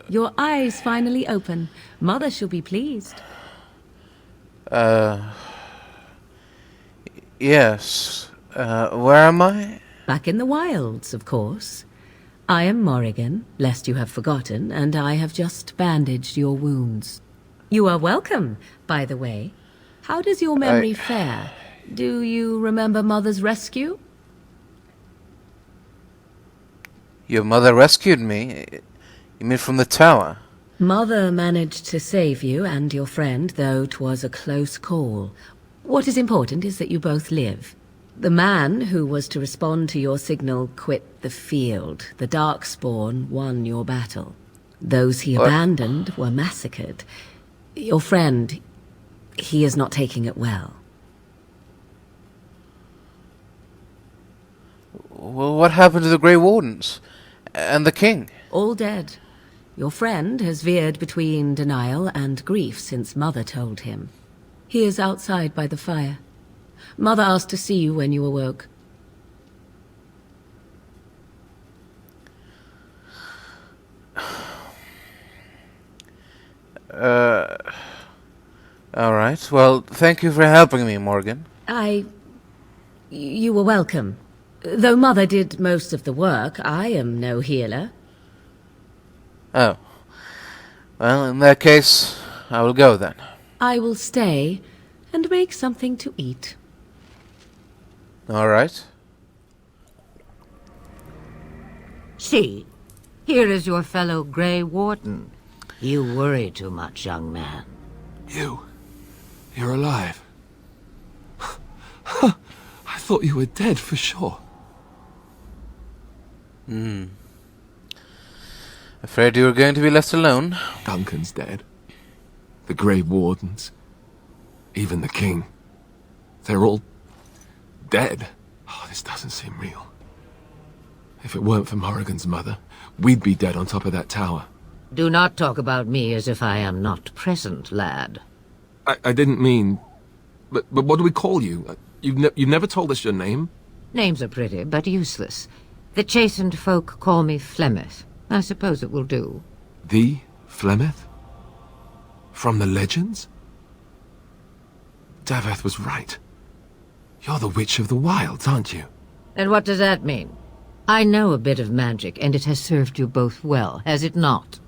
Your eyes finally open. Mother shall be pleased. Yes. Where am I? Back in the wilds, of course. I am Morrigan, lest you have forgotten, and I have just bandaged your wounds. You are welcome, by the way. How does your memory fare? Do you remember Mother's rescue? Your mother rescued me? You mean from the tower? Mother managed to save you and your friend, though 'twas a close call. What is important is that you both live. The man who was to respond to your signal quit the field. The Darkspawn won your battle. Those he abandoned were massacred. Your friend, he is not taking it well. Well, what happened to the Grey Wardens? And the king? All dead. Your friend has veered between denial and grief since Mother told him. He is outside by the fire. Mother asked to see you when you awoke. Alright. Well, thank you for helping me, Morgan. You were welcome. Though Mother did most of the work, I am no healer. Oh. Well, in that case, I will go then. I will stay and make something to eat. Alright. See, here is your fellow Grey Warden. You worry too much, young man. You're alive. I thought you were dead for sure. Afraid you were going to be left alone. Duncan's dead. The Grey Wardens. Even the king. They're all dead. Oh, this doesn't seem real. If it weren't for Morrigan's mother, we'd be dead on top of that tower. Do not talk about me as if I am not present, lad. I didn't mean... But what do we call you? You've never told us your name? Names are pretty, but useless. The chastened folk call me Flemeth. I suppose it will do. The Flemeth? From the legends? Daveth was right. You're the Witch of the Wilds, aren't you? And what does that mean? I know a bit of magic, and it has served you both well, has it not?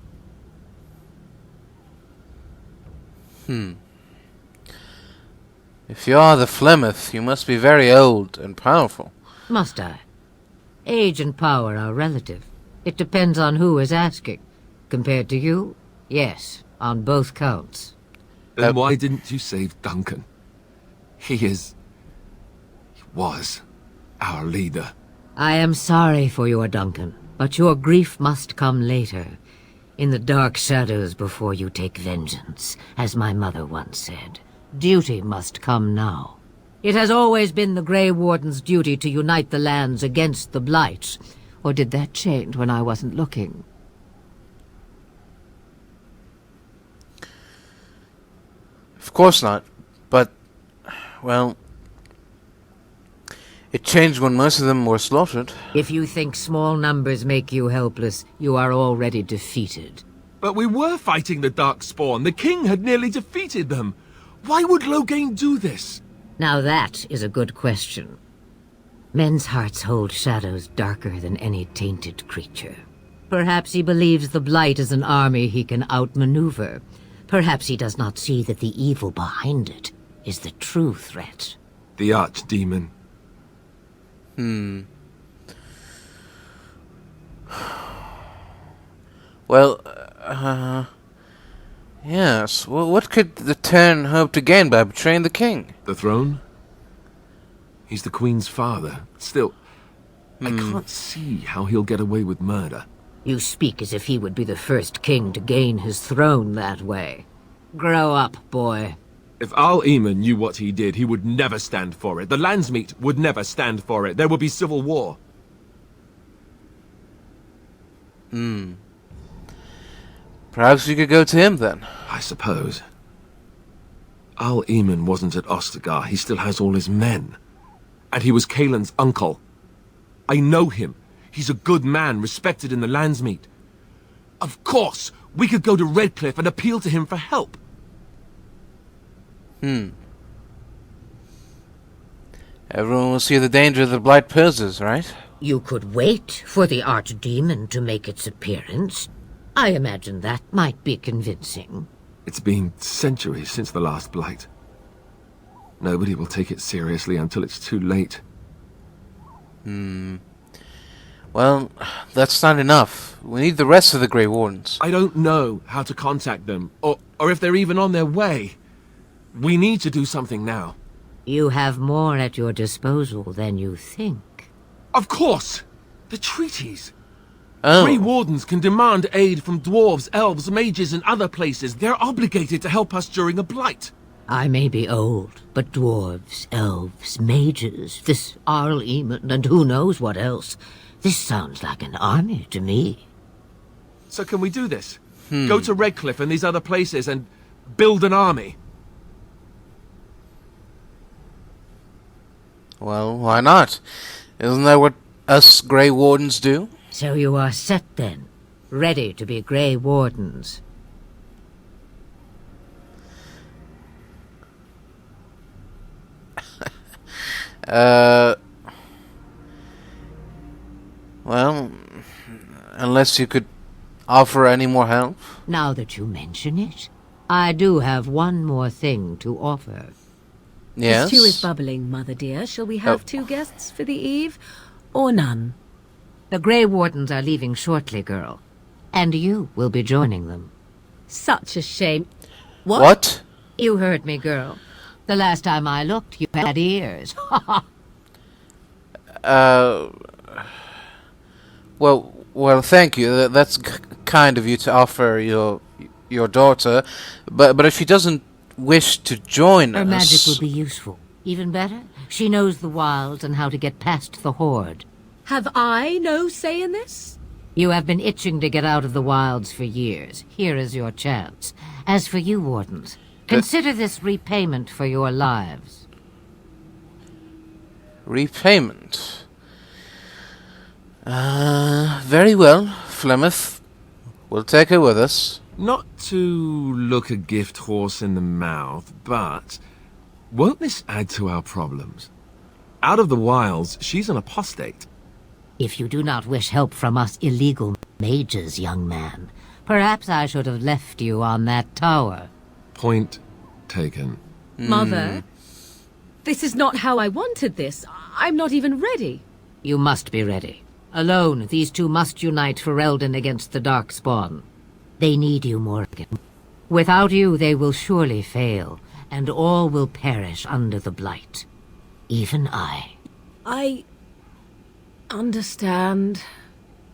If you are the Flemeth, you must be very old and powerful. Must I? Age and power are relative. It depends on who is asking. Compared to you, yes, on both counts. Then why didn't you save Duncan? He was our leader. I am sorry for your Duncan, but your grief must come later. In the dark shadows before you take vengeance, as my mother once said. Duty must come now. It has always been the Grey Warden's duty to unite the lands against the Blight. Or did that change when I wasn't looking? Of course not. But, well... it changed when most of them were slaughtered. If you think small numbers make you helpless, you are already defeated. But we were fighting the Darkspawn. The king had nearly defeated them. Why would Loghain do this? Now that is a good question. Men's hearts hold shadows darker than any tainted creature. Perhaps he believes the Blight is an army he can outmaneuver. Perhaps he does not see that the evil behind it is the true threat. The Archdemon. Well, yes. Well, what could the Turn hope to gain by betraying the king? The throne? He's the Queen's father. Still, I can't see how he'll get away with murder. You speak as if he would be the first king to gain his throne that way. Grow up, boy. If Al-Eamon knew what he did, he would never stand for it. The Landsmeet would never stand for it. There would be civil war. Perhaps we could go to him then. I suppose. Al-Eamon wasn't at Ostagar. He still has all his men. And he was Kaelin's uncle. I know him. He's a good man, respected in the Landsmeet. Of course, We could go to Redcliffe and appeal to him for help. Everyone will see the danger the Blight poses, right? You could wait for the archdemon to make its appearance. I imagine that might be convincing. It's been centuries since the last Blight. Nobody will take it seriously until it's too late. Well, that's not enough. We need the rest of the Grey Wardens. I don't know how to contact them, or if they're even on their way. We need to do something now. You have more at your disposal than you think. Of course! The treaties! Oh. Grey Wardens can demand aid from dwarves, elves, mages, and other places. They're obligated to help us during a Blight. I may be old, but dwarves, elves, mages, this Arl Eamon, and who knows what else. This sounds like an army to me. So can we do this? Go to Redcliffe and these other places and build an army? Well, why not? Isn't that what us Grey Wardens do? So you are set then, ready to be Grey Wardens. Well, unless you could offer any more help. Now that you mention it, I do have one more thing to offer. Yes? The stew is bubbling, Mother dear. Shall we have 2 guests for the eve, or none? The Grey Wardens are leaving shortly, girl. And you will be joining them. Such a shame. What? You heard me, girl. The last time I looked, you had ears. Well, thank you. That's kind of you to offer your daughter. But if she doesn't wish to join Her us... magic will be useful. Even better, she knows the wilds and how to get past the Horde. Have I no say in this? You have been itching to get out of the wilds for years. Here is your chance. As for you, Wardens, consider this repayment for your lives. Repayment? Very well, Flemeth. We'll take her with us. Not to look a gift horse in the mouth, but won't this add to our problems? Out of the wilds, she's an apostate. If you do not wish help from us illegal mages, young man, perhaps I should have left you on that tower. Point taken. Mother, this is not how I wanted this. I'm not even ready. You must be ready. Alone, these two must unite for Eldon against the Darkspawn. They need you, Morgan. Without you, they will surely fail, and all will perish under the Blight. Even I. I understand.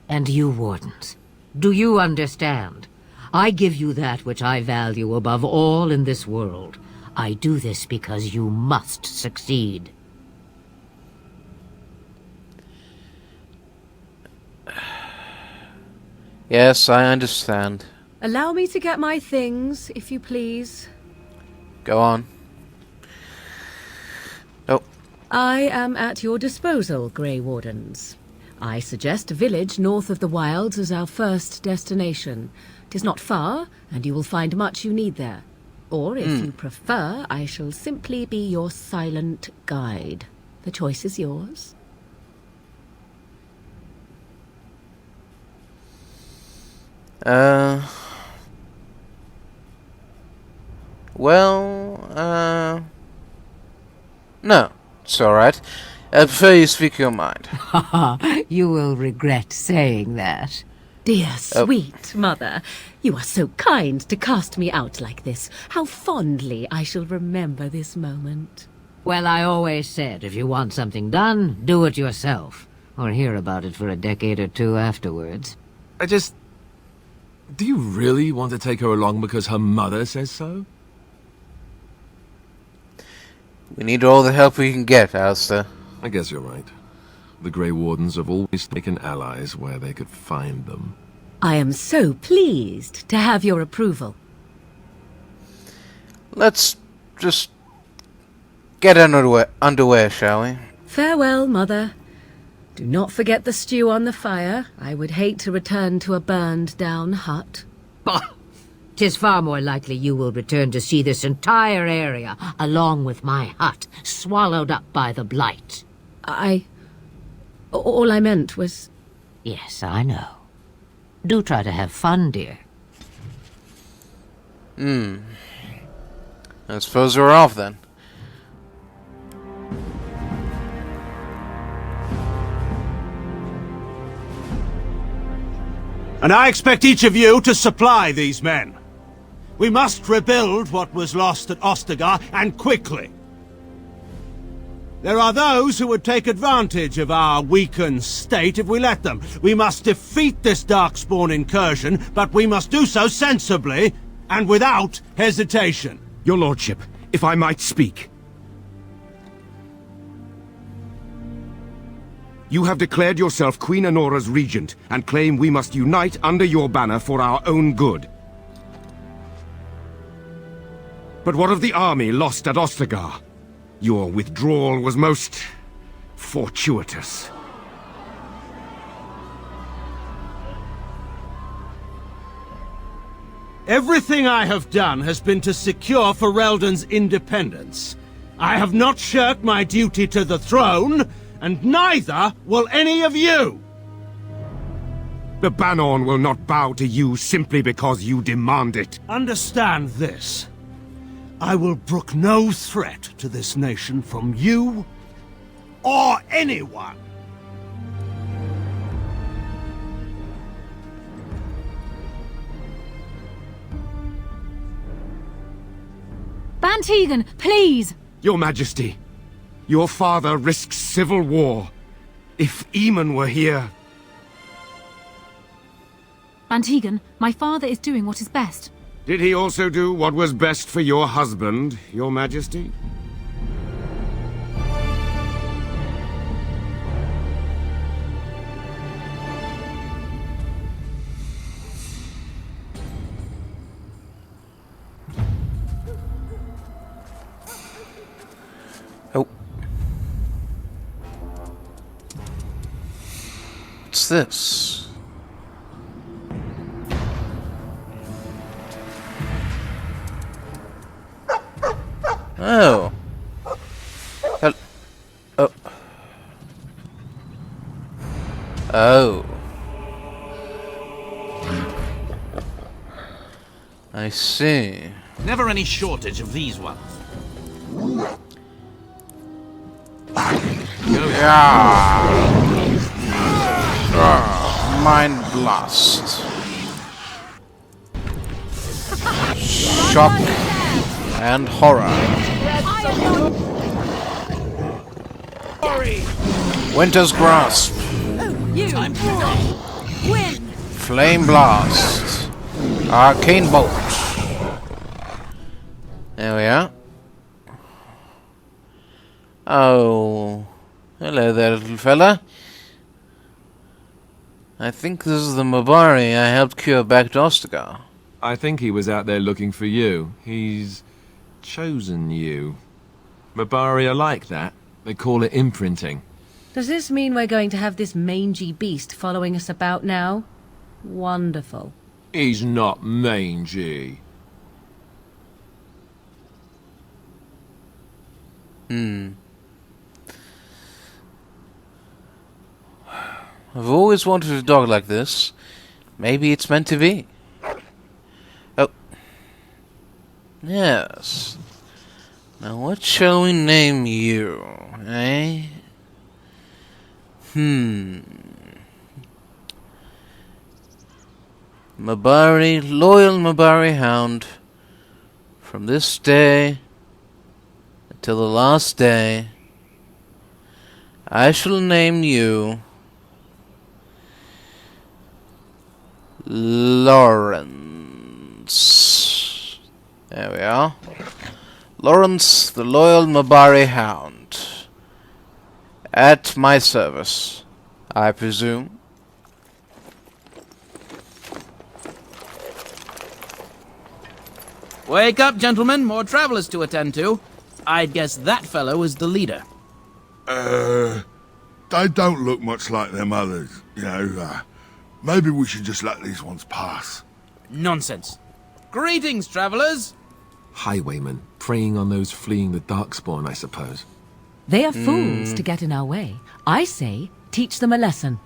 And you, Wardens, do you understand? I give you that which I value above all in this world. I do this because you must succeed. Yes, I understand. Allow me to get my things, if you please. Go on. Oh. I am at your disposal, Grey Wardens. I suggest a village north of the wilds as our first destination. 'Tis not far, and you will find much you need there. Or, if you prefer, I shall simply be your silent guide. The choice is yours. No, it's alright. I prefer you speak your mind. You will regret saying that. Dear, sweet mother, you are so kind to cast me out like this. How fondly I shall remember this moment. Well, I always said, if you want something done, do it yourself. Or hear about it for a decade or two afterwards. Do you really want to take her along because her mother says so? We need all the help we can get, Alistair. I guess you're right. The Grey Wardens have always taken allies where they could find them. I am so pleased to have your approval. Let's just get underway, shall we? Farewell, mother. Do not forget the stew on the fire. I would hate to return to a burned-down hut. 'Tis far more likely you will return to see this entire area, along with my hut, swallowed up by the Blight. All I meant was... Yes, I know. Do try to have fun, dear. I suppose we're off then. And I expect each of you to supply these men. We must rebuild what was lost at Ostagar, and quickly. There are those who would take advantage of our weakened state if we let them. We must defeat this Darkspawn incursion, but we must do so sensibly and without hesitation. Your lordship, if I might speak. You have declared yourself Queen Honora's regent, and claim we must unite under your banner for our own good. But what of the army lost at Ostagar? Your withdrawal was most... fortuitous. Everything I have done has been to secure Ferelden's independence. I have not shirked my duty to the throne, and neither will any of you! The Bannorn will not bow to you simply because you demand it. Understand this. I will brook no threat to this nation from you or anyone. Bantegan, please! Your Majesty, your father risks civil war. If Eamon were here... Bantegan, my father is doing what is best. Did he also do what was best for your husband, your Majesty? Oh. What's this? Oh. Oh. Oh. I see. Never any shortage of these ones. Mind blast. Shock and horror. Winter's grasp. Time to go. Win! Flame blast. Arcane bolt. There we are. Oh, hello there, little fella. I think this is the Mabari I helped cure back to Ostagar. I think he was out there looking for you. He's chosen you. Mabari are like that. They call it imprinting. Does this mean we're going to have this mangy beast following us about now? Wonderful. He's not mangy. I've always wanted a dog like this. Maybe it's meant to be. Oh. Yes. Now what shall we name you, eh? Mabari, loyal Mabari hound. From this day until the last day, I shall name you Lawrence. There we are. Lawrence, the loyal Mabari hound. At my service, I presume. Wake up, gentlemen. More travelers to attend to. I'd guess that fellow is the leader. They don't look much like them others, you know. Maybe we should just let these ones pass. Nonsense. Greetings, travelers. Highwaymen, preying on those fleeing the Darkspawn, I suppose. They are fools to get in our way. I say, teach them a lesson.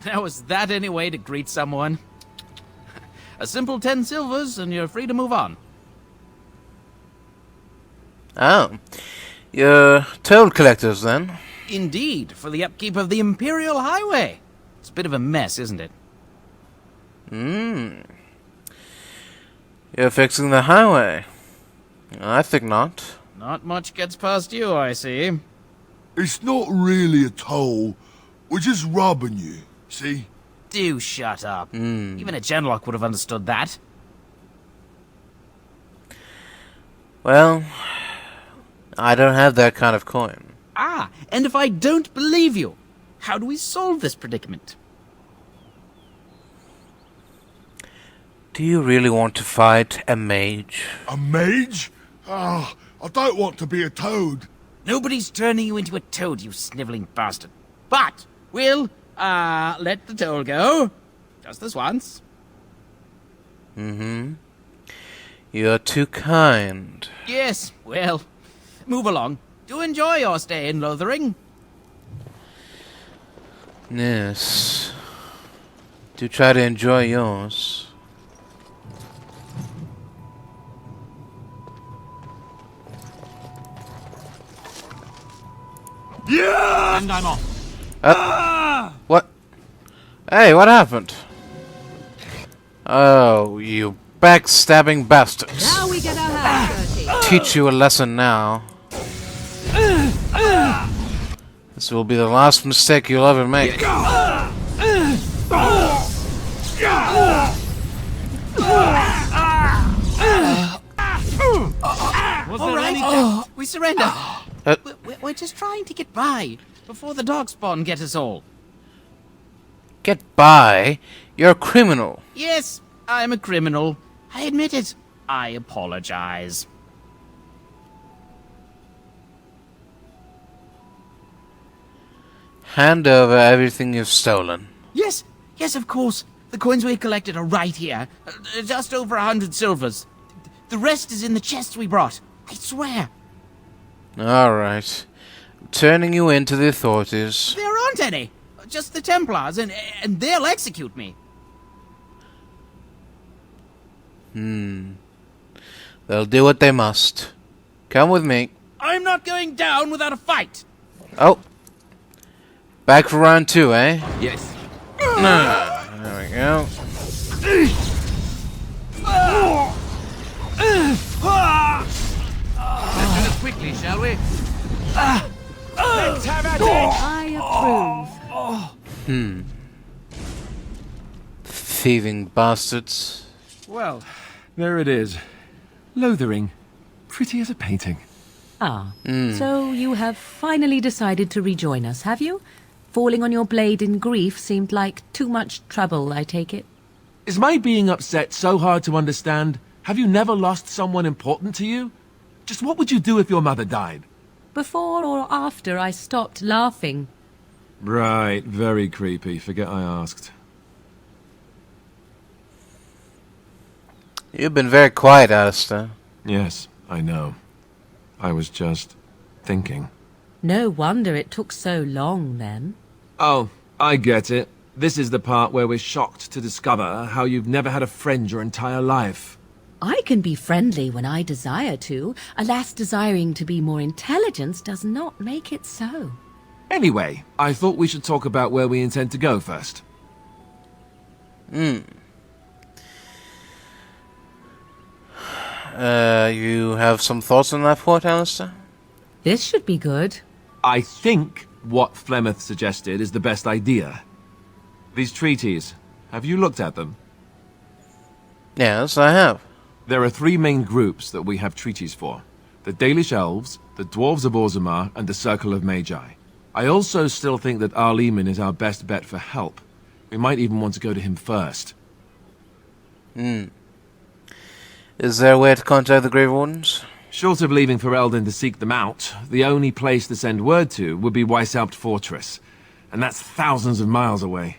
Now, is that any way to greet someone? A simple 10 silvers, and you're free to move on. Oh. You're toll collectors, then? Indeed, for the upkeep of the Imperial Highway. It's a bit of a mess, isn't it? You're fixing the highway. I think not. Not much gets past you, I see. It's not really a toll. We're just robbing you, see? Do shut up. Even a genlock would have understood that. Well, I don't have that kind of coin. Ah, and if I don't believe you, how do we solve this predicament? Do you really want to fight a mage? A mage? Ah, I don't want to be a toad. Nobody's turning you into a toad, you sniveling bastard. But we'll, let the toll go. Just this once. You're too kind. Yes, well, move along. Do enjoy your stay in Lothering. Yes. Do try to enjoy yours. Yeah! And I'm off. What? Hey, what happened? Oh, you backstabbing bastards. Now we get our hands dirty. Teach you a lesson now. This will be the last mistake you'll ever make. All right, we surrender. We're just trying to get by before the Darkspawn get us all. Get by? You're a criminal. Yes, I'm a criminal. I admit it. I apologize. Hand over everything you've stolen. Yes, of course. The coins we collected are right here. Just over 100 silvers. The rest is in the chests we brought. I swear. Alright. I'm turning you in to the authorities. There aren't any. Just the Templars, and they'll execute me. They'll do what they must. Come with me. I'm not going down without a fight. Oh. Back for round 2, eh? Yes. There we go. Let's do this quickly, shall we? Let's have at it! I approve. Thieving bastards. Well, there it is. Lothering. Pretty as a painting. Ah, so you have finally decided to rejoin us, have you? Falling on your blade in grief seemed like too much trouble, I take it. Is my being upset so hard to understand? Have you never lost someone important to you? Just what would you do if your mother died? Before or after I stopped laughing. Right, very creepy. Forget I asked. You've been very quiet, Alistair. Yes, I know. I was just thinking. No wonder it took so long, then. Oh, I get it. This is the part where we're shocked to discover how you've never had a friend your entire life. I can be friendly when I desire to. Alas, desiring to be more intelligent does not make it so. Anyway, I thought we should talk about where we intend to go first. You have some thoughts on that point, Alistair? This should be good. I think what Flemeth suggested is the best idea. These treaties, have you looked at them? Yes, I have. There are 3 main groups that we have treaties for. The Dalish Elves, the Dwarves of Orzammar, and the Circle of Magi. I also still think that Arleman is our best bet for help. We might even want to go to him first. Is there a way to contact the Grey Wardens? Short of leaving for Eldon to seek them out, the only place to send word to would be Weishaupt Fortress. And that's thousands of miles away.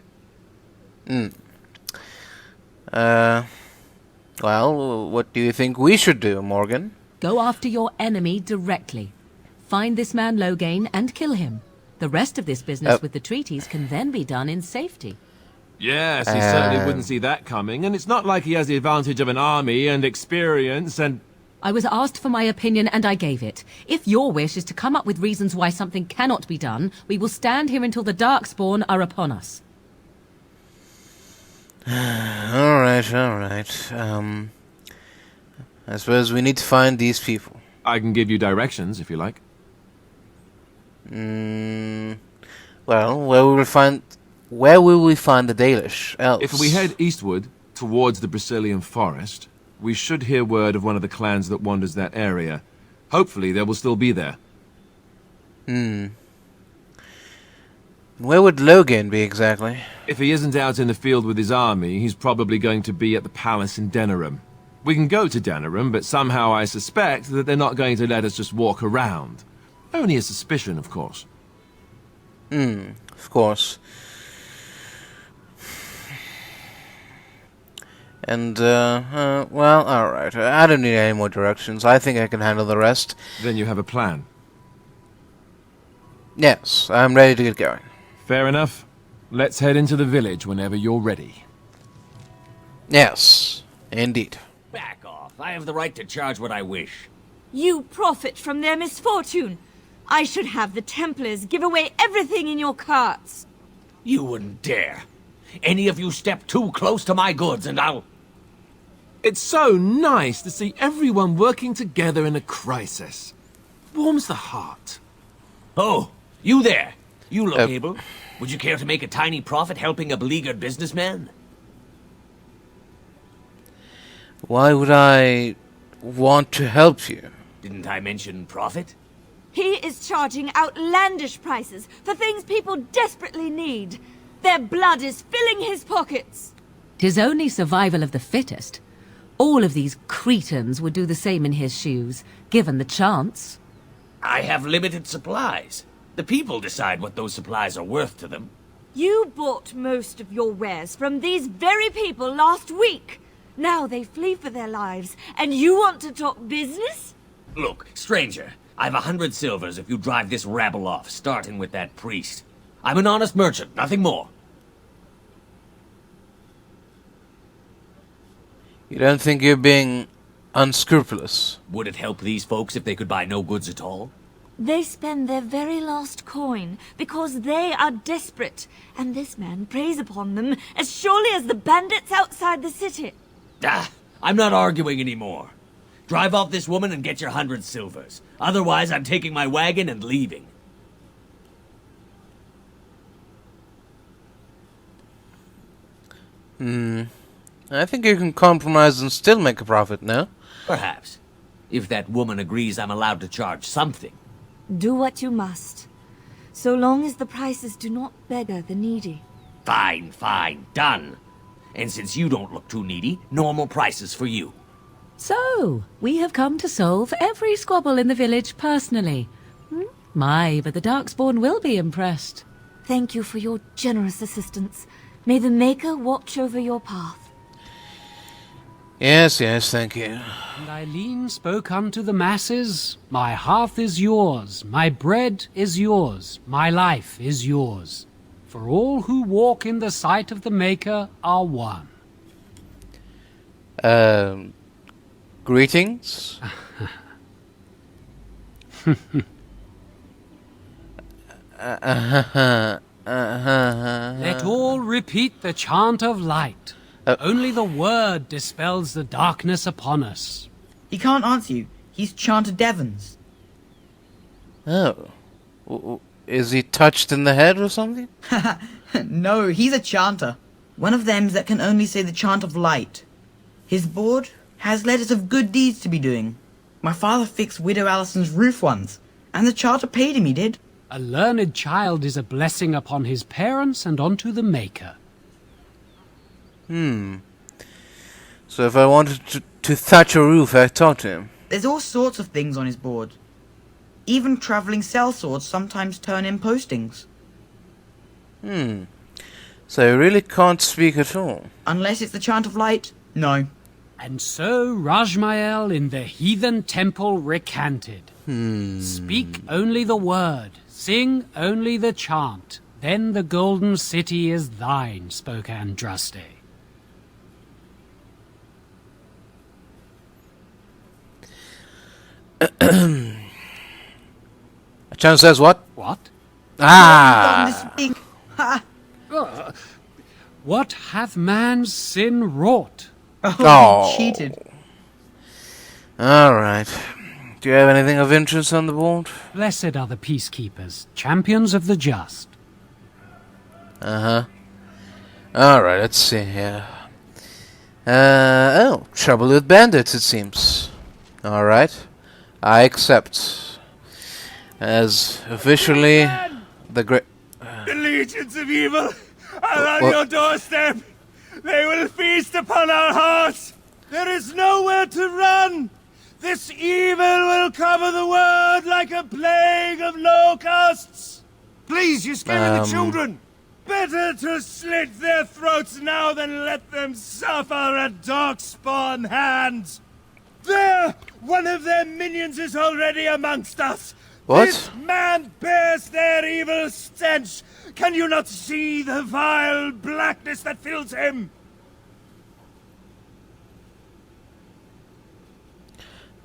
Well, what do you think we should do, Morgan? Go after your enemy directly. Find this man Loghain and kill him. The rest of this business with the treaties can then be done in safety. Yes, he certainly wouldn't see that coming, and it's not like he has the advantage of an army and experience and... I was asked for my opinion and I gave it. If your wish is to come up with reasons why something cannot be done, we will stand here until the Darkspawn are upon us. Alright. I suppose we need to find these people. I can give you directions, if you like. Well, where will we find the Dalish elves? If we head eastward, towards the Brazilian forest, we should hear word of one of the clans that wanders that area. Hopefully they will still be there. Where would Loghain be exactly? If he isn't out in the field with his army, he's probably going to be at the palace in Denerim. We can go to Denerim, but somehow I suspect that they're not going to let us just walk around. Only a suspicion, of course. Of course. And, well, alright. I don't need any more directions. I think I can handle the rest. Then you have a plan. Yes, I'm ready to get going. Fair enough. Let's head into the village whenever you're ready. Yes, indeed. Back off. I have the right to charge what I wish. You profit from their misfortune. I should have the Templars give away everything in your carts. You wouldn't dare. Any of you step too close to my goods and I'll... It's so nice to see everyone working together in a crisis. Warms the heart. Oh, you there. You look able. Would you care to make a tiny profit helping a beleaguered businessman? Why would I want to help you? Didn't I mention profit? He is charging outlandish prices for things people desperately need. Their blood is filling his pockets. 'Tis only survival of the fittest. All of these cretins would do the same in his shoes, given the chance. I have limited supplies. The people decide what those supplies are worth to them. You bought most of your wares from these very people last week. Now they flee for their lives, and you want to talk business? Look, stranger, I've 100 silvers if you drive this rabble off, starting with that priest. I'm an honest merchant, nothing more. You don't think you're being unscrupulous? Would it help these folks if they could buy no goods at all? They spend their very last coin because they are desperate, and this man preys upon them as surely as the bandits outside the city. I'm not arguing anymore. Drive off this woman and get your 100 silvers. Otherwise, I'm taking my wagon and leaving. I think you can compromise and still make a profit, no? Perhaps. If that woman agrees I'm allowed to charge something. Do what you must, so long as the prices do not beggar the needy. Fine, done. And since you don't look too needy, normal prices for you. So, we have come to solve every squabble in the village personally. But the Darkspawn will be impressed. Thank you for your generous assistance. May the Maker watch over your path. Yes, thank you. And Eileen spoke unto the masses, my hearth is yours, my bread is yours, my life is yours. For all who walk in the sight of the Maker are one. Greetings? Let all repeat the chant of light. Only the word dispels the darkness upon us. He can't answer you. He's chanted Devons. Oh. Is he touched in the head or something? No, he's a chanter. One of them that can only say the chant of light. His board has letters of good deeds to be doing. My father fixed Widow Alison's roof once, and the charter paid him, he did. A learned child is a blessing upon his parents and onto the Maker. So if I wanted to thatch a roof, I talk to him. There's all sorts of things on his board. Even travelling sellswords sometimes turn in postings. So he really can't speak at all? Unless it's the chant of light, no. And so Rajmael in the heathen temple recanted. Speak only the word, sing only the chant, then the golden city is thine, spoke Andraste. Chan says what? What? Ah! What hath man's sin wrought? Oh. He cheated. Alright. Do you have anything of interest on the board? Blessed are the peacekeepers, champions of the just. Uh-huh. Alright, let's see here. Trouble with bandits, it seems. Alright. I accept. As officially the great... The legions of evil are on your doorstep. They will feast upon our hearts. There is nowhere to run. This evil will cover the world like a plague of locusts. Please, you're scaring the children. Better to slit their throats now than let them suffer at Darkspawn hands. There! One of their minions is already amongst us. What? This man bears their evil stench. Can you not see the vile blackness that fills him?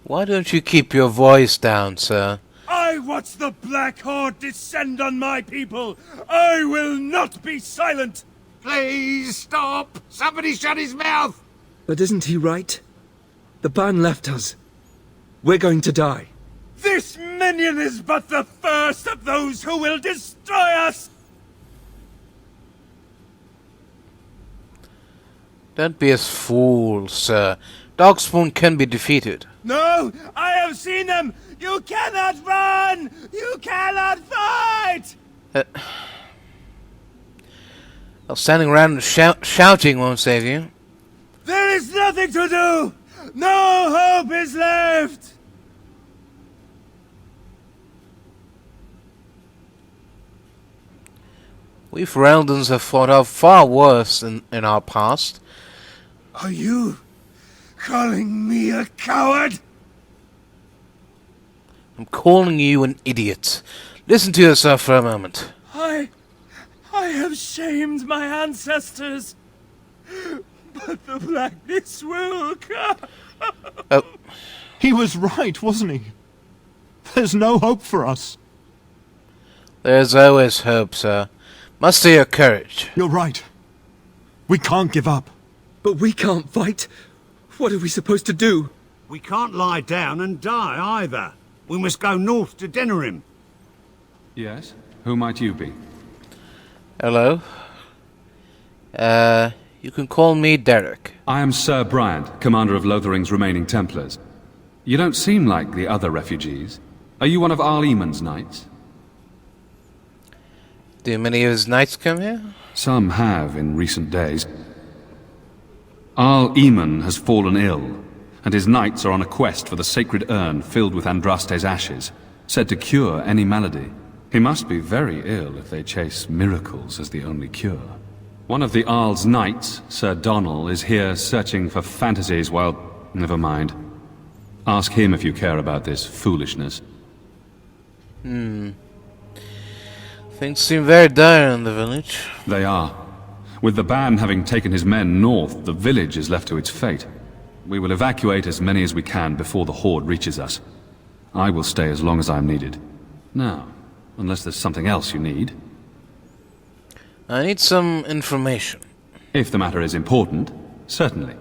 Why don't you keep your voice down, sir? I watch the Black Horde descend on my people. I will not be silent. Please stop! Somebody shut his mouth! But isn't he right? The ban left us. We're going to die. This minion is but the first of those who will destroy us. Don't be a fool, sir. Darkspawn can be defeated. No, I have seen them. You cannot run. You cannot fight. Standing around and shouting won't save you. There is nothing to do. No hope is left. We Ferelden's have fought off far worse in our past. Are you calling me a coward? I'm calling you an idiot. Listen to yourself for a moment. I have shamed my ancestors, but the blackness will come. Oh. He was right, wasn't he? There's no hope for us. There's always hope, sir. Muster your courage. You're right. We can't give up. But we can't fight. What are we supposed to do? We can't lie down and die either. We must go north to Denerim. Yes? Who might you be? Hello? You can call me Derek. I am Sir Bryant, commander of Lothering's remaining Templars. You don't seem like the other refugees. Are you one of Arl Eamon's knights? Do many of his knights come here? Some have in recent days. Arl Eamon has fallen ill, and his knights are on a quest for the sacred urn filled with Andraste's ashes, said to cure any malady. He must be very ill if they chase miracles as the only cure. One of the Arl's knights, Sir Donnell, is here searching for fantasies while... Never mind. Ask him if you care about this foolishness. Things seem very dire in the village. They are. With the ban having taken his men north, the village is left to its fate. We will evacuate as many as we can before the Horde reaches us. I will stay as long as I am needed. Now, unless there's something else you need. I need some information. If the matter is important, certainly.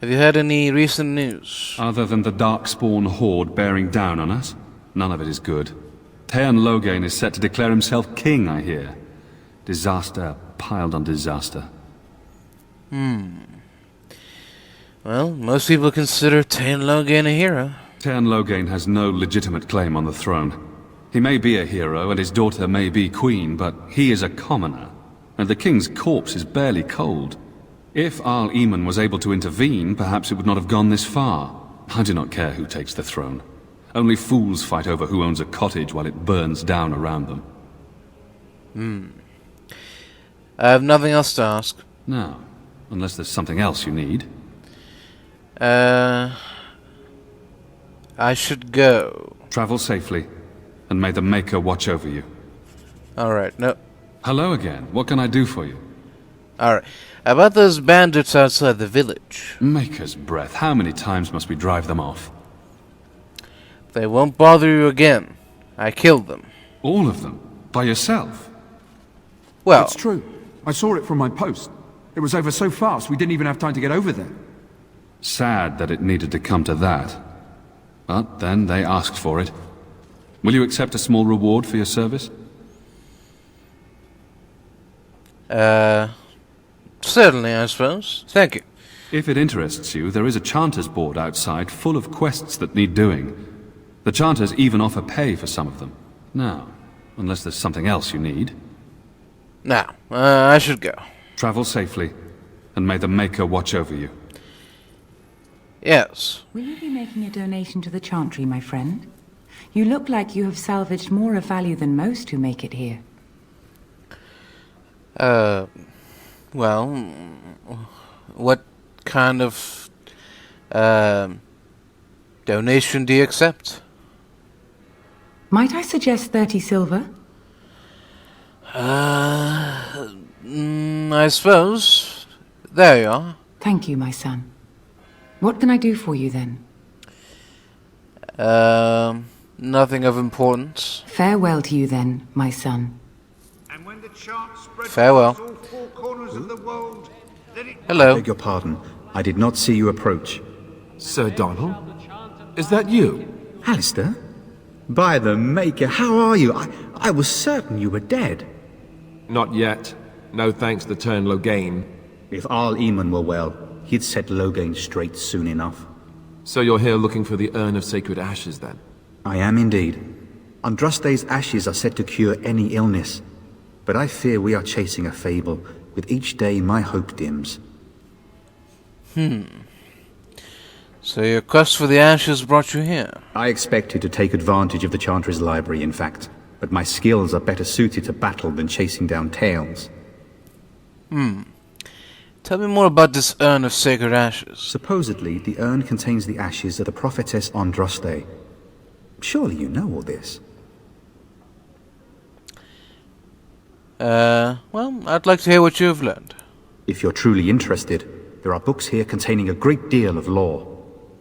Have you had any recent news? Other than the Darkspawn Horde bearing down on us, none of it is good. Teyrn Loghain is set to declare himself king, I hear. Disaster piled on disaster. Well, most people consider Teyrn Loghain a hero. Teyrn Loghain has no legitimate claim on the throne. He may be a hero, and his daughter may be queen, but he is a commoner, and the king's corpse is barely cold. If Arl Eamon was able to intervene, perhaps it would not have gone this far. I do not care who takes the throne. Only fools fight over who owns a cottage while it burns down around them. I have nothing else to ask. No, unless there's something else you need. I should go. Travel safely, and may the Maker watch over you. Alright, no. Hello again. What can I do for you? Alright. About those bandits outside the village. Maker's breath. How many times must we drive them off? They won't bother you again. I killed them. All of them? By yourself? Well... It's true. I saw it from my post. It was over so fast we didn't even have time to get over there. Sad that it needed to come to that. But then they asked for it. Will you accept a small reward for your service? Certainly, I suppose. Thank you. If it interests you, there is a Chanters board outside full of quests that need doing. The Chanters even offer pay for some of them. Now, unless there's something else you need. Now, I should go. Travel safely, and may the Maker watch over you. Yes. Will you be making a donation to the Chantry, my friend? You look like you have salvaged more of value than most who make it here. Well, what kind of, donation do you accept? Might I suggest 30 silver? I suppose. There you are. Thank you, my son. What can I do for you, then? Nothing of importance. Farewell to you, then, my son. And when the chant spread Farewell. across all four corners of the world, let it... Hello. I beg your pardon. I did not see you approach. Sir Donald? Is that you? Alistair? By the Maker, how are you? I was certain you were dead. Not yet. No thanks to Turn Loghain. If Arl Eamon were well, he'd set Loghain straight soon enough. So you're here looking for the Urn of Sacred Ashes, then? I am indeed. Andraste's ashes are said to cure any illness, but I fear we are chasing a fable. With each day my hope dims. So your quest for the ashes brought you here? I expected to take advantage of the Chantry's library, in fact, but my skills are better suited to battle than chasing down tales. Tell me more about this Urn of Sacred Ashes. Supposedly, the urn contains the ashes of the prophetess Andraste. Surely you know all this. Well, I'd like to hear what you've learned. If you're truly interested, there are books here containing a great deal of lore.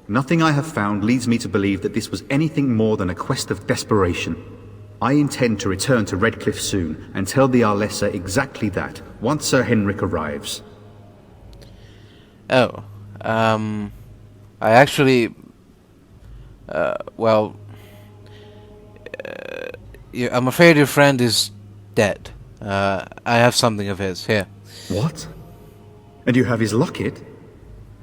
Nothing I have found leads me to believe that this was anything more than a quest of desperation. I intend to return to Redcliffe soon and tell the Arlessa exactly that, once Sir Henrik arrives. Oh, I actually, well, I'm afraid your friend is dead. I have something of his, here. What? And you have his locket?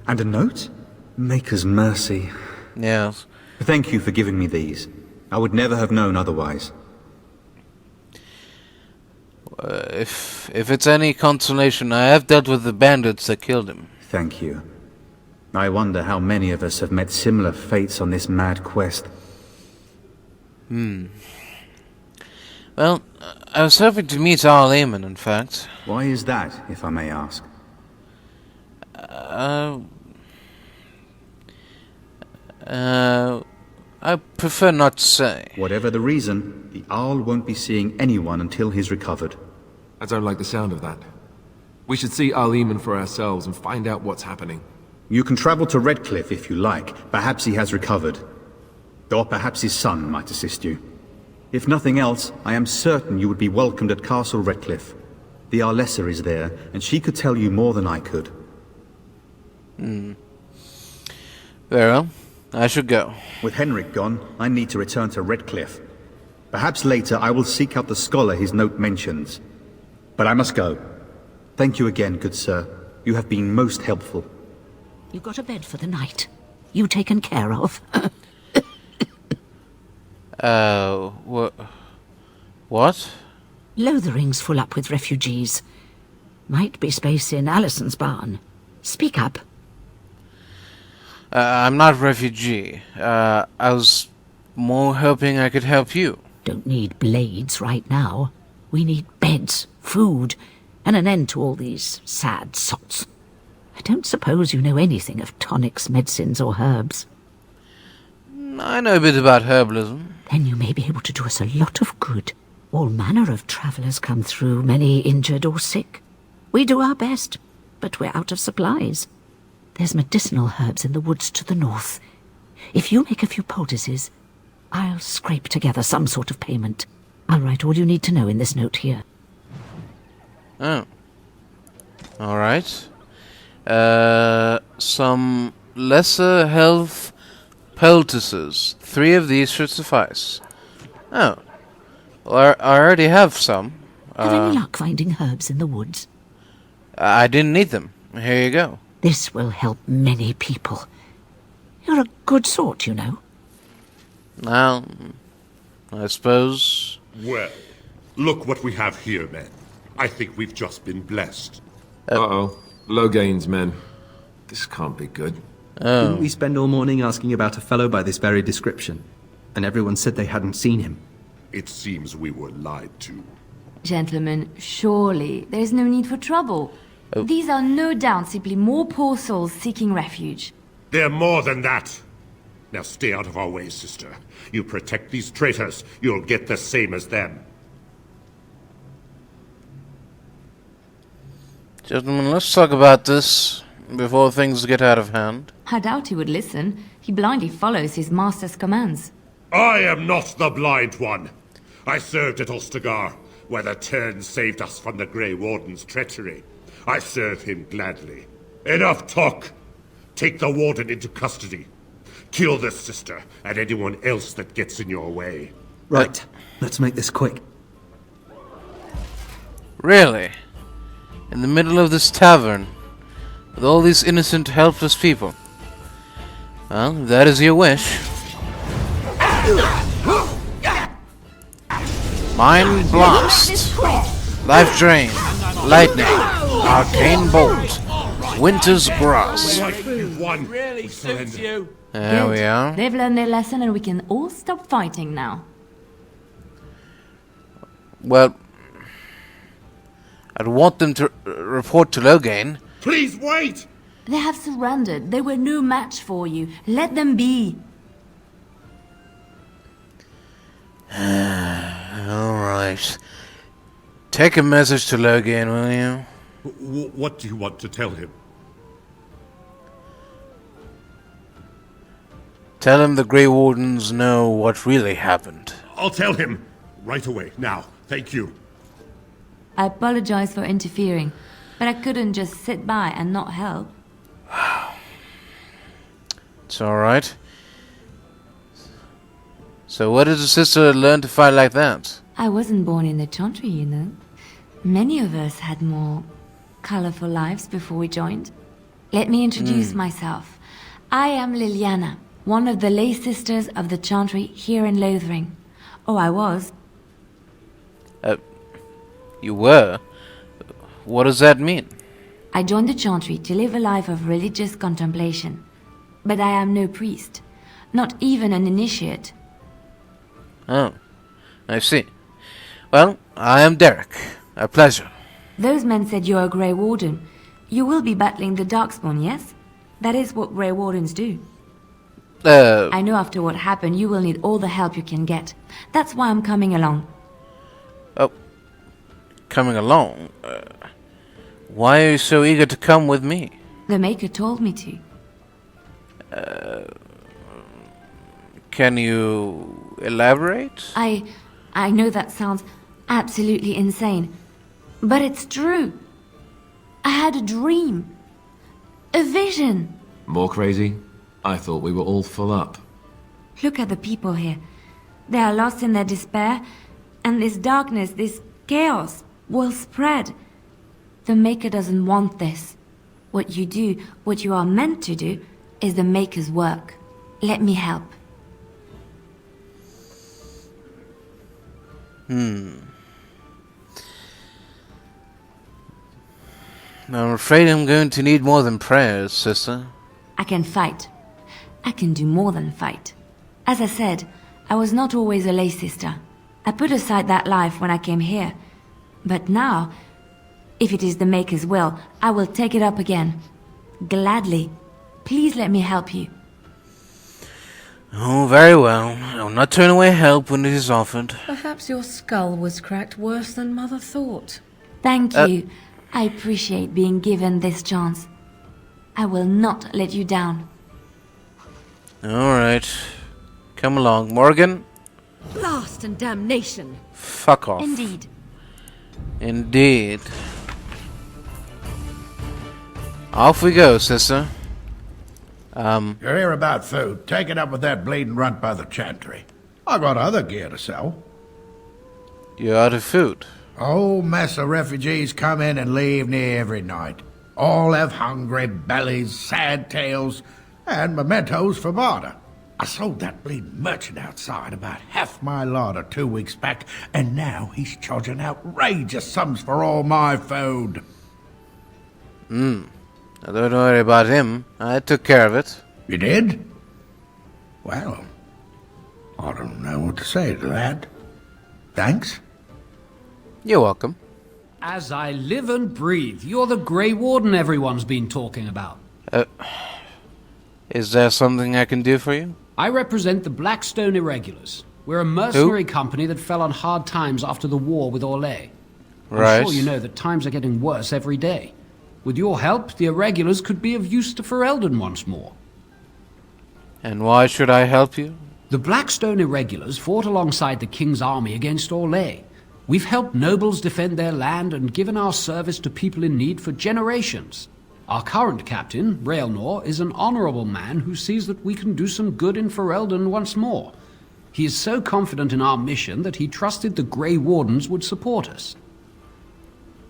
And a note? Maker's mercy. Yes. Thank you for giving me these. I would never have known otherwise. If it's any consolation, I have dealt with the bandits that killed him. Thank you. I wonder how many of us have met similar fates on this mad quest. Well, I was hoping to meet Arl Eamon, in fact. Why is that, if I may ask? I prefer not to say. Whatever the reason, the Arl won't be seeing anyone until he's recovered. I don't like the sound of that. We should see Arl Eamon for ourselves and find out what's happening. You can travel to Redcliffe if you like. Perhaps he has recovered. Or perhaps his son might assist you. If nothing else, I am certain you would be welcomed at Castle Redcliffe. The Arlessa is there, and she could tell you more than I could. Very well. I should go. With Henrik gone, I need to return to Redcliffe. Perhaps later I will seek out the scholar his note mentions. But I must go. Thank you again, good sir. You have been most helpful. You got a bed for the night. You taken care of. What? Lothering's full up with refugees. Might be space in Alison's barn. Speak up. I'm not a refugee. I was more hoping I could help you. Don't need blades right now. We need beds, food, and an end to all these sad sots. I don't suppose you know anything of tonics, medicines, or herbs. I know a bit about herbalism. Then you may be able to do us a lot of good. All manner of travellers come through, many injured or sick. We do our best, but we're out of supplies. There's medicinal herbs in the woods to the north. If you make a few poultices, I'll scrape together some sort of payment. I'll write all you need to know in this note here. Oh. Alright. Some lesser health poultices. 3 of these should suffice. Oh. Well, I already have some. Have any luck finding herbs in the woods? I didn't need them. Here you go. This will help many people. You're a good sort, you know. Well, I suppose... Well, look what we have here, men. I think we've just been blessed. Uh-oh. Loghain's men. This can't be good. Didn't we spend all morning asking about a fellow by this very description? And everyone said they hadn't seen him. It seems we were lied to. Gentlemen, surely there's no need for trouble. These are no doubt simply more poor souls seeking refuge. They're more than that. Now stay out of our way, sister. You protect these traitors, you'll get the same as them. Gentlemen, let's talk about this before things get out of hand. I doubt he would listen. He blindly follows his master's commands. I am not the blind one. I served at Ostagar, where the Tern saved us from the Grey Warden's treachery. I serve him gladly. Enough talk! Take the Warden into custody. Kill this sister and anyone else that gets in your way. Right. Let's make this quick. Really? In the middle of this tavern? With all these innocent, helpless people? Well, if that is your wish. Mind Blast. Life Drain. Lightning. Arcane Bolt. Winter's Grass. Really suits you. There we are. They've learned their lesson and we can all stop fighting now. Well, I'd want them to report to Loghain. Please wait! They have surrendered. They were no match for you. Let them be. Alright. Take a message to Loghain, will you? What do you want to tell him? Tell him the Grey Wardens know what really happened. I'll tell him. Right away, now. Thank you. I apologize for interfering, but I couldn't just sit by and not help. It's alright. So where did the sister learn to fight like that? I wasn't born in the Chantry, you know. Many of us had more colorful lives before we joined. Let me introduce myself. I am Liliana, one of the lay sisters of the Chantry here in Lothering. Oh, I was. You were? What does that mean? I joined the Chantry to live a life of religious contemplation. But I am no priest, not even an initiate. Oh, I see. Well, I am Derek. A pleasure. Those men said you're a Grey Warden. You will be battling the Darkspawn, yes? That is what Grey Wardens do. I know after what happened, you will need all the help you can get. That's why I'm coming along. Oh, coming along? Why are you so eager to come with me? The Maker told me to. Can you elaborate? I know that sounds absolutely insane, but it's true. I had a dream. A vision. More crazy? I thought we were all full up. Look at the people here. They are lost in their despair, and this darkness, this chaos, will spread. The Maker doesn't want this. What you do, what you are meant to do, is the Maker's work. Let me help. I'm afraid I'm going to need more than prayers, sister. I can fight. I can do more than fight. As I said, I was not always a lay sister. I put aside that life when I came here. But now, if it is the Maker's will, I will take it up again. Gladly. Please let me help you. Oh, very well. I'll not turn away help when it is offered. Perhaps your skull was cracked worse than Mother thought. Thank you. I appreciate being given this chance. I will not let you down. Alright. Come along. Morgan? Blast and damnation! Fuck off. Indeed. Indeed. Off we go, sister. You're here about food. Take it up with that bleeding runt by the chantry. I got other gear to sell. You're out of food. Whole mess of refugees come in and leave near every night. All have hungry bellies, sad tales, and mementos for barter. I sold that bleeding merchant outside about half my larder 2 weeks back, and now he's charging outrageous sums for all my food. Now don't worry about him. I took care of it. You did? Well, I don't know what to say to that. Thanks. You're welcome. As I live and breathe, you're the Grey Warden everyone's been talking about. Is there something I can do for you? I represent the Blackstone Irregulars. We're a mercenary company that fell on hard times after the war with Orlais. Right. I'm sure you know that times are getting worse every day. With your help, the Irregulars could be of use to Ferelden once more. And why should I help you? The Blackstone Irregulars fought alongside the King's army against Orlais. We've helped nobles defend their land and given our service to people in need for generations. Our current captain, Raelnor, is an honorable man who sees that we can do some good in Ferelden once more. He is so confident in our mission that he trusted the Grey Wardens would support us.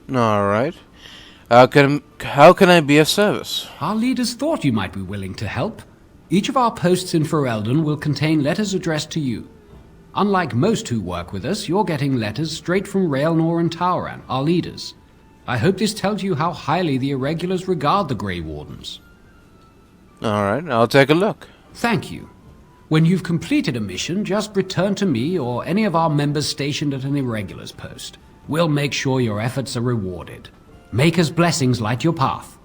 Alright. How can I be of service? Our leaders thought you might be willing to help. Each of our posts in Ferelden will contain letters addressed to you. Unlike most who work with us, you're getting letters straight from Raelnor and Tauran, our leaders. I hope this tells you how highly the Irregulars regard the Grey Wardens. Alright, I'll take a look. Thank you. When you've completed a mission, just return to me or any of our members stationed at an Irregulars post. We'll make sure your efforts are rewarded. Maker's blessings light your path.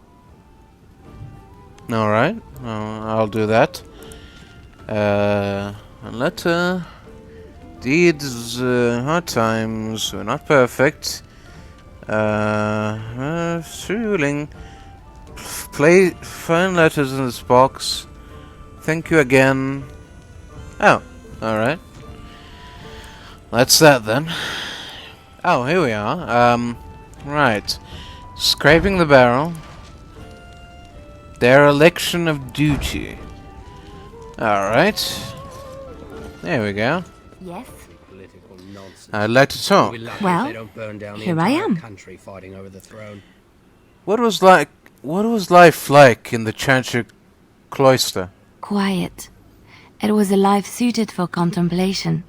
Alright, I'll do that. Deeds, hard times, we're not perfect. Fueling. Find letters in this box. Thank you again. Oh, alright. That's that then. Oh, here we are. Right. Scraping the barrel. Dereliction of duty. Alright. There we go. Yes? I'd like to talk. Well, here I am. What was life like in the Chantry cloister? Quiet. It was a life suited for contemplation.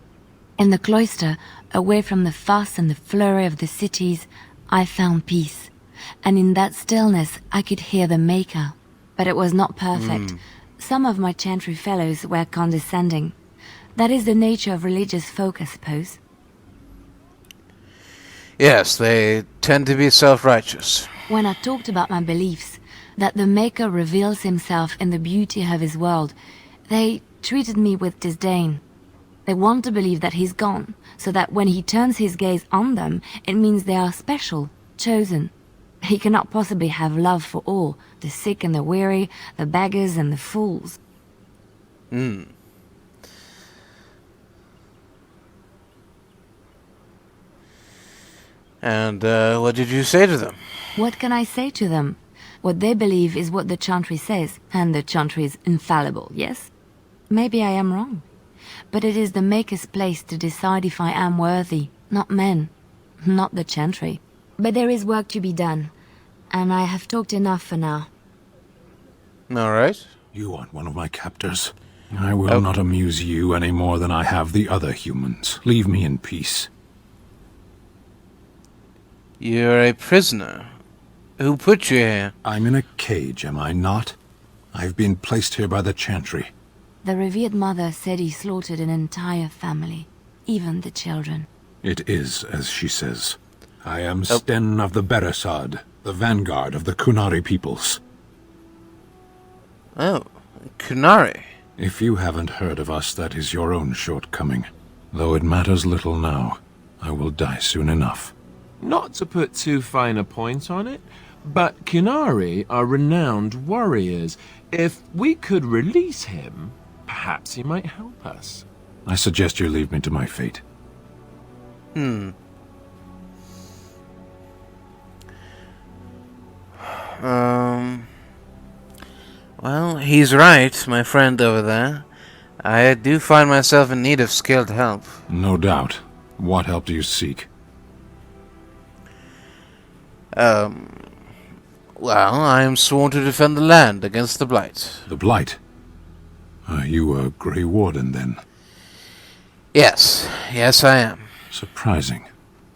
In the cloister, away from the fuss and the flurry of the cities, I found peace. And in that stillness, I could hear the Maker. But it was not perfect. Some of my Chantry fellows were condescending. That is the nature of religious folk, I suppose. Yes, they tend to be self-righteous. When I talked about my beliefs, that the Maker reveals himself in the beauty of his world, they treated me with disdain. They want to believe that he's gone, so that when he turns his gaze on them, it means they are special, chosen. He cannot possibly have love for all, the sick and the weary, the beggars and the fools. And what did you say to them? What can I say to them? What they believe is what the Chantry says, and the Chantry is infallible, yes? Maybe I am wrong. But it is the Maker's place to decide if I am worthy, not men, not the Chantry. But there is work to be done, and I have talked enough for now. Alright. You aren't one of my captors. I will not amuse you any more than I have the other humans. Leave me in peace. You're a prisoner. Who put you here? I'm in a cage, am I not? I've been placed here by the Chantry. The revered mother said he slaughtered an entire family, even the children. It is as she says. I am Sten of the Beresad, the vanguard of the Kunari peoples. Oh, Kunari. If you haven't heard of us, that is your own shortcoming. Though it matters little now. I will die soon enough. Not to put too fine a point on it, but Kunari are renowned warriors. If we could release him, perhaps he might help us. I suggest you leave me to my fate. Well, he's right, my friend over there. I do find myself in need of skilled help. No doubt. What help do you seek? Well, I am sworn to defend the land against the Blight. The Blight? Are you a Grey Warden, then? Yes, I am. Surprising.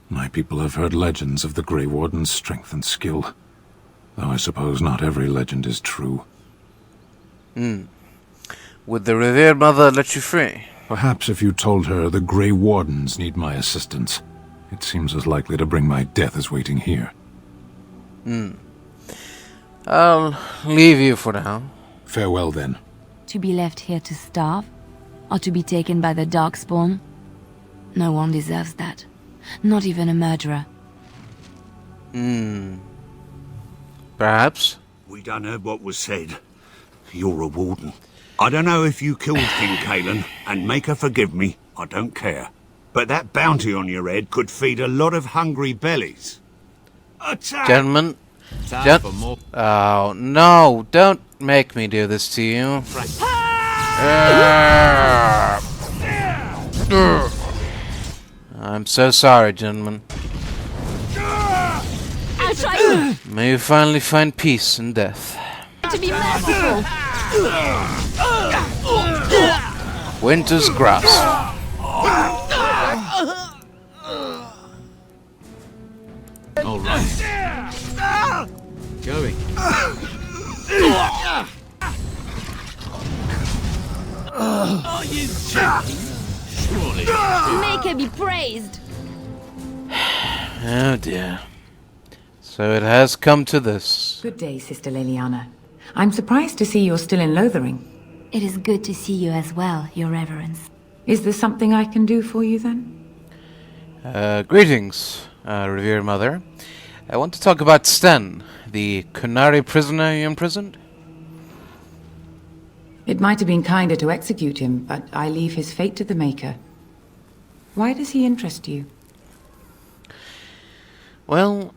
My people have heard legends of the Grey Warden's strength and skill. Though I suppose not every legend is true. Would the revered mother let you free? Perhaps if you told her the Grey Wardens need my assistance. It seems as likely to bring my death as waiting here. I'll leave you for now. Farewell, then. To be left here to starve? Or to be taken by the Darkspawn? No one deserves that. Not even a murderer. Perhaps? We done heard what was said. You're a warden. I don't know if you killed King Kalen, and make her forgive me, I don't care. But that bounty on your head could feed a lot of hungry bellies. Attack! Gentlemen. Oh, no, don't make me do this to you. I'm so sorry, gentlemen. I'll try May you finally find peace in death. to be merciful. Winter's grass. All right. Going. Are you joking? Surely. Make her be praised. Oh dear. So it has come to this. Good day, Sister Leliana. I'm surprised to see you're still in Lothering. It is good to see you as well, Your Reverence. Is there something I can do for you, then? Greetings, revered mother. I want to talk about Sten, the Kunari prisoner you imprisoned. It might have been kinder to execute him, but I leave his fate to the Maker. Why does he interest you? Well,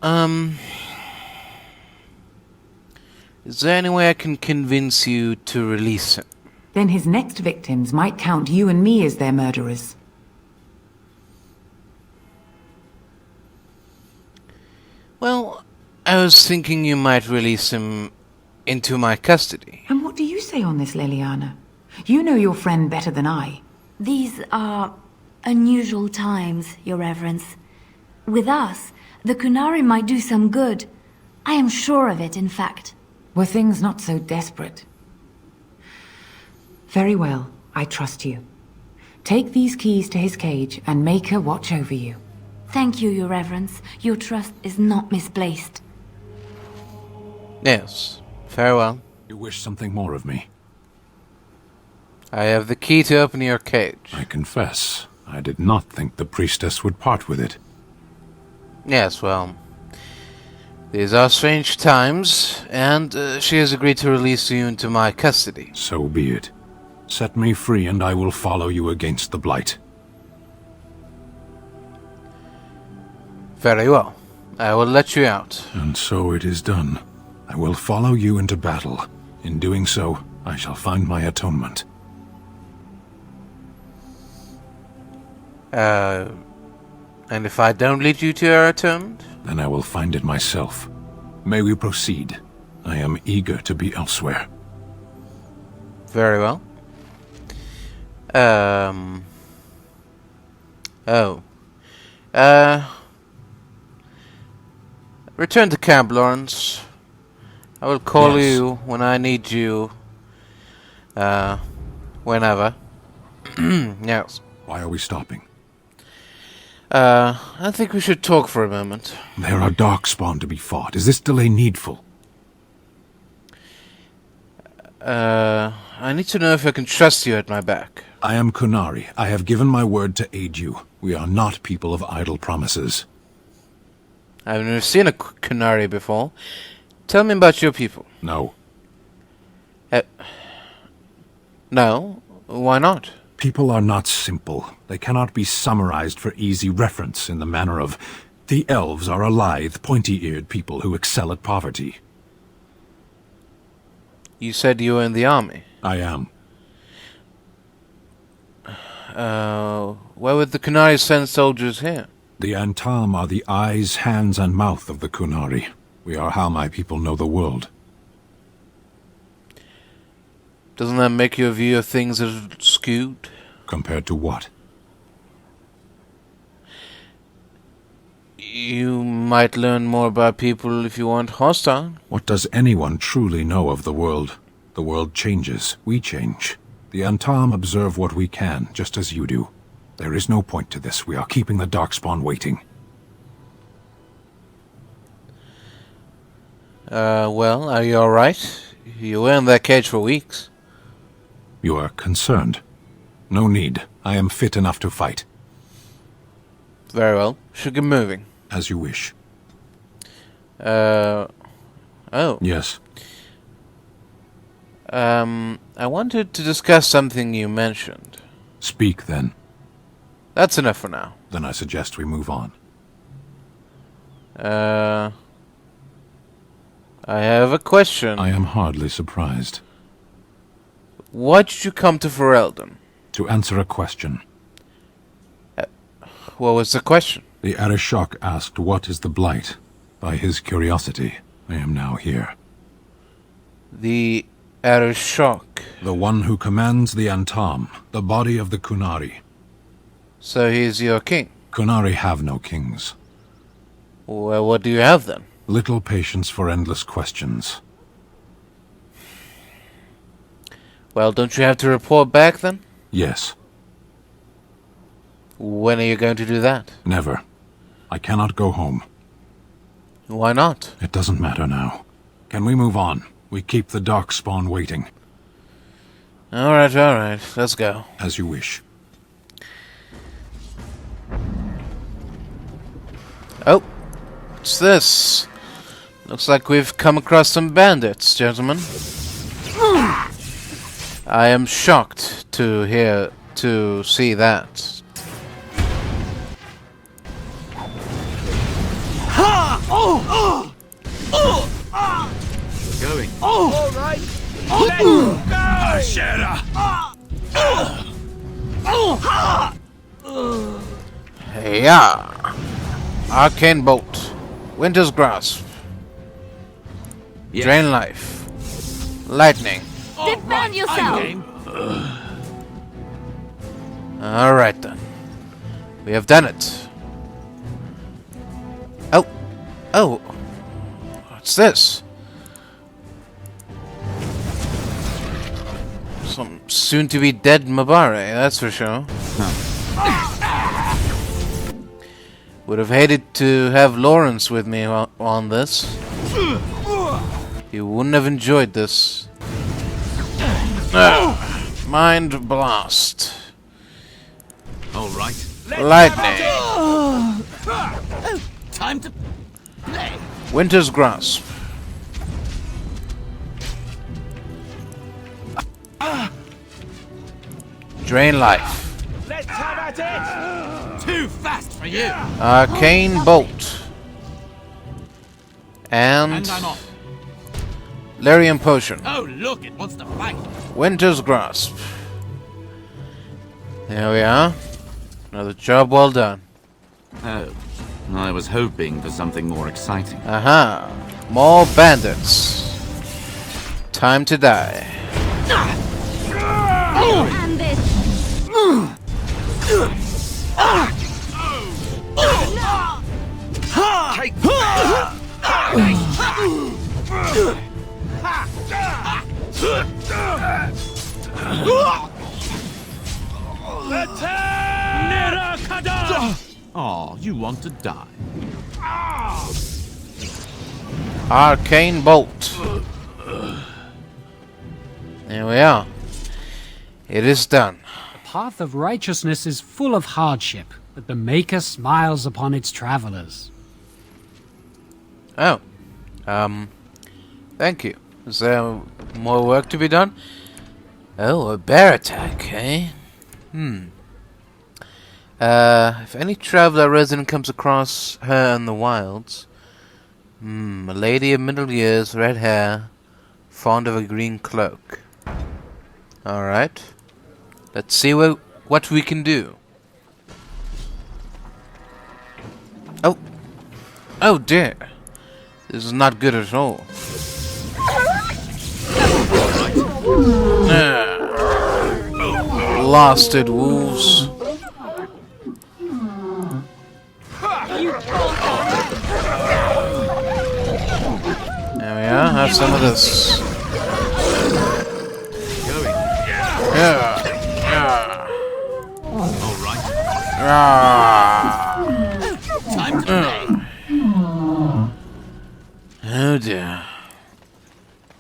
is there any way I can convince you to release him? Then his next victims might count you and me as their murderers. Well, I was thinking you might release him into my custody. And what do you say on this, Leliana? You know your friend better than I. These are unusual times, Your Reverence. With us, the Kunari might do some good. I am sure of it, in fact. Were things not so desperate? Very well, I trust you. Take these keys to his cage and make her watch over you. Thank you, Your Reverence. Your trust is not misplaced. Yes, farewell. You wish something more of me? I have the key to open your cage. I confess, I did not think the priestess would part with it. Yes, well, these are strange times, and she has agreed to release you into my custody. So be it. Set me free and I will follow you against the Blight. Very well. I will let you out. And so it is done. I will follow you into battle. In doing so, I shall find my atonement. And if I don't lead you to your atonement? Then I will find it myself. May we proceed? I am eager to be elsewhere. Very well. Return to camp, Lawrence. I will call you when I need you. Whenever. Yes. Why are we stopping? I think we should talk for a moment. There are darkspawn to be fought. Is this delay needful? I need to know if I can trust you at my back. I am Kunari. I have given my word to aid you. We are not people of idle promises. I've never seen a Kunari before. Tell me about your people. No. No? Why not? People are not simple. They cannot be summarized for easy reference in the manner of, the elves are a lithe, pointy-eared people who excel at poverty. You said you were in the army. I am. Why would the Kunari send soldiers here? The Antam are the eyes, hands, and mouth of the Kunari. We are how my people know the world. Doesn't that make your view of things skewed? Compared to what? You might learn more about people if you weren't hostile. What does anyone truly know of the world? The world changes. We change. The Antam observe what we can, just as you do. There is no point to this. We are keeping the Darkspawn waiting. Well, are you alright? You were in that cage for weeks. You are concerned. No need. I am fit enough to fight. Very well. Should get moving. As you wish. Oh. Yes. I wanted to discuss something you mentioned. Speak, then. That's enough for now. Then I suggest we move on. I have a question. I am hardly surprised. Why did you come to Ferelden? To answer a question. What was the question? The Arishok asked what is the Blight. By his curiosity, I am now here. The Arishok? The one who commands the Antam, the body of the Kunari. So he is your king? Kunari have no kings. Well, what do you have then? Little patience for endless questions. Well, don't you have to report back then? Yes. When are you going to do that? Never. I cannot go home. Why not? It doesn't matter now. Can we move on? We keep the Darkspawn waiting. Alright. Let's go. As you wish. Oh. What's this? Looks like we've come across some bandits, gentlemen. I am shocked to see that. Going. All right. Let's go. Yeah. Arcane Bolt. Winter's Grasp. Yes. Drain Life. Lightning. Defend yourself! Alright then. We have done it. Oh. What's this? Some soon-to-be dead Mabare, that's for sure. Would have hated to have Lawrence with me on this. He wouldn't have enjoyed this. Mind Blast. Alright. Lightning. Time to play. Winter's Grasp. Drain Life. Let's have at it. Too fast for you. Arcane Bolt. And I'm off. Larian Potion. Oh, look, it wants to fight. Winter's Grasp. There we are. Another job well done. Oh, I was hoping for something more exciting. Aha. More bandits. Time to die. And this. Oh, you want to die. Arcane Bolt. Here we are. It is done. The path of righteousness is full of hardship, but the Maker smiles upon its travelers. Oh. Thank you. Is there more work to be done? Oh, a bear attack, eh? If any traveler resident comes across her in the wilds... a lady of middle years, red hair, fond of a green cloak. Alright. Let's see what we can do. Oh. Oh dear. This is not good at all. Blasted wolves. There we are, have some of this. Oh dear.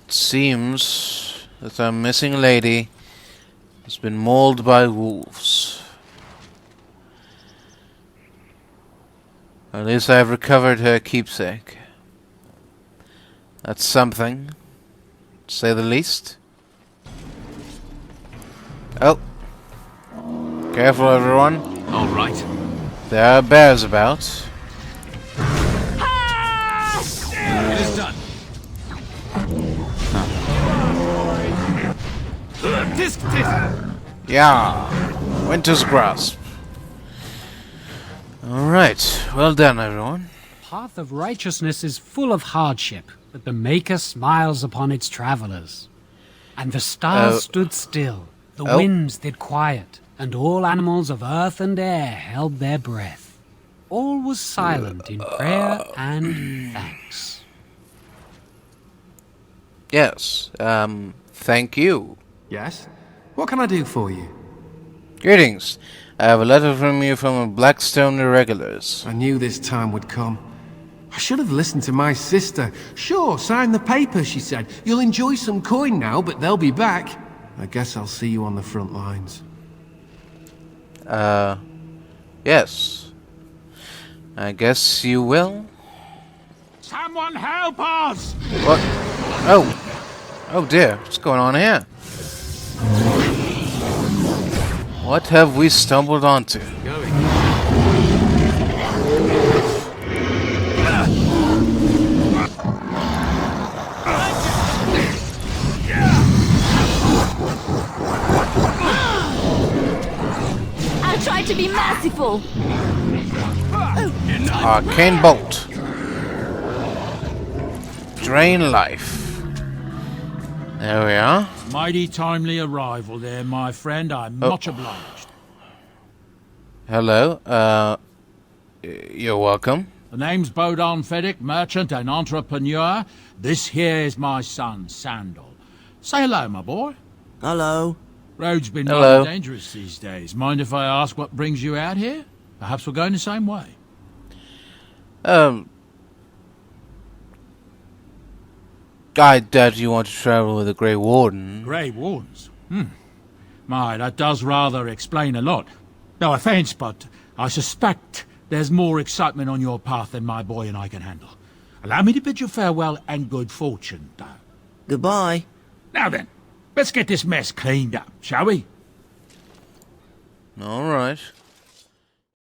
It seems that our missing lady has been mauled by wolves. At least I have recovered her keepsake. That's something, to say the least. Oh. Careful, everyone. All right. There are bears about. It is done. Yeah. Winter's grasp. Alright. Well done, everyone. The path of righteousness is full of hardship, but the Maker smiles upon its travelers. And the stars stood still, the winds did quiet, and all animals of earth and air held their breath. All was silent in prayer and thanks. Yes, thank you. Yes? What can I do for you? Greetings. I have a letter from you from the Blackstone Irregulars. I knew this time would come. I should have listened to my sister. Sure, sign the paper, she said. You'll enjoy some coin now, but they'll be back. I guess I'll see you on the front lines. Yes. I guess you will. Someone help us! What? Oh. Oh dear, what's going on here? What have we stumbled onto? I'll try to be merciful. Arcane Bolt. Drain life. There we are. Mighty timely arrival there, my friend. I'm much obliged. Hello. You're welcome. The name's Bodon Feddick, merchant and entrepreneur. This here is my son, Sandal. Say hello, my boy. Hello. Road's been rather dangerous these days. Mind if I ask what brings you out here? Perhaps we're going the same way. I doubt you want to travel with the Grey Warden. Grey Wardens? My, that does rather explain a lot. No offence, but I suspect there's more excitement on your path than my boy and I can handle. Allow me to bid you farewell and good fortune, though. Goodbye. Now then, let's get this mess cleaned up, shall we? All right.